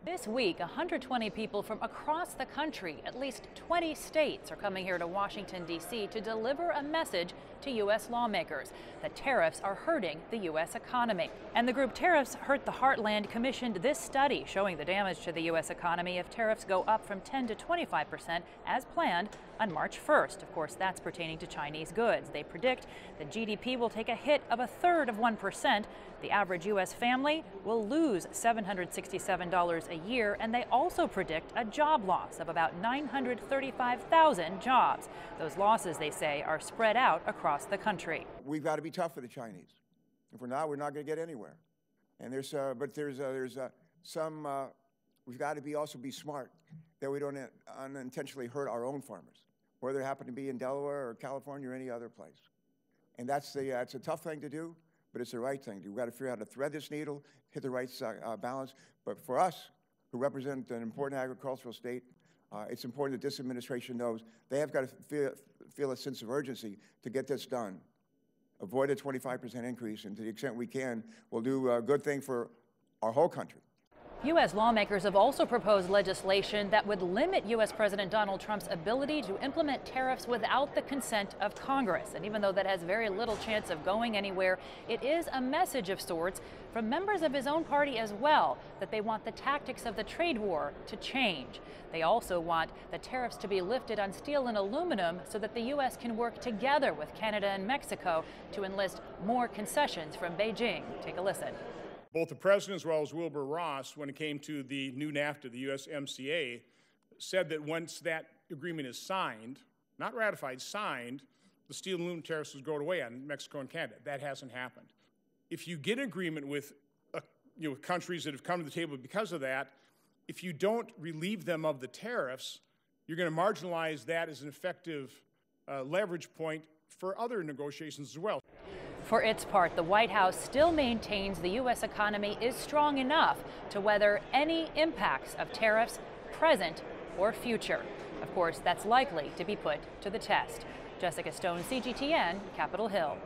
This week, 120 people from across the country, at least 20 states, are coming here to Washington, D.C. to deliver a message to U.S. lawmakers that tariffs are hurting the U.S. economy. And the group Tariffs Hurt the Heartland commissioned this study showing the damage to the U.S. economy if tariffs go up from 10 to 25% as planned on March 1st. Of course, that's pertaining to Chinese goods. They predict that GDP will take a hit of 1/3 of 1%. The average U.S. family will lose $767 a year, and they also predict a job loss of about 935,000 jobs. Those losses, they say, are spread out across the country. We've got to be tough for the Chinese. If we're not going to get anywhere. And we've got to also be smart that we don't unintentionally hurt our own farmers, whether they happen to be in Delaware or California or any other place. And it's a tough thing to do, but it's the right thing. We've got to figure out how to thread this needle, hit the right balance. But for us, who represent an important agricultural state, it's important that this administration knows they have got to feel a sense of urgency to get this done. Avoid a 25% increase, and to the extent we can, we'll do a good thing for our whole country. U.S. lawmakers have also proposed legislation that would limit U.S. President Donald Trump's ability to implement tariffs without the consent of Congress. And even though that has very little chance of going anywhere, it is a message of sorts from members of his own party as well, that they want the tactics of the trade war to change. They also want the tariffs to be lifted on steel and aluminum so that the U.S. can work together with Canada and Mexico to enlist more concessions from Beijing. Take a listen. Both the President as well as Wilbur Ross, when it came to the new NAFTA, the USMCA, said that once that agreement is signed, not ratified, signed, the steel and aluminum tariffs would go away on Mexico and Canada. That hasn't happened. If you get agreement with countries that have come to the table because of that, if you don't relieve them of the tariffs, you're going to marginalize that as an effective leverage point for other negotiations as well. For its part, the White House still maintains the U.S. economy is strong enough to weather any impacts of tariffs, present or future. Of course, that's likely to be put to the test. Jessica Stone, CGTN, Capitol Hill.